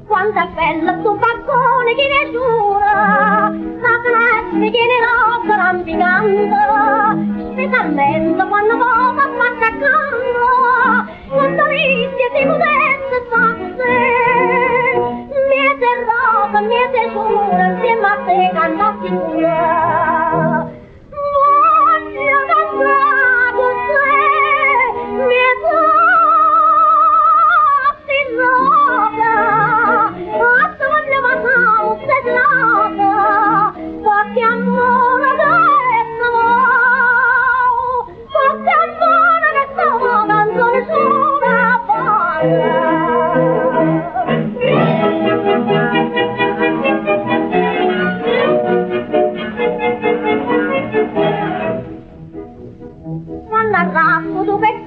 Quanto è bella sto balcone che ne giura, la classe che ne roba rampicando, specialmente quando va a passa accanto, quando ricchia si potesse sta così, miete roba, miete giura, insieme a te cantati pure. Voglio cantare con te, miete qualche amore che stavo canzone sulla quando arrasto tu che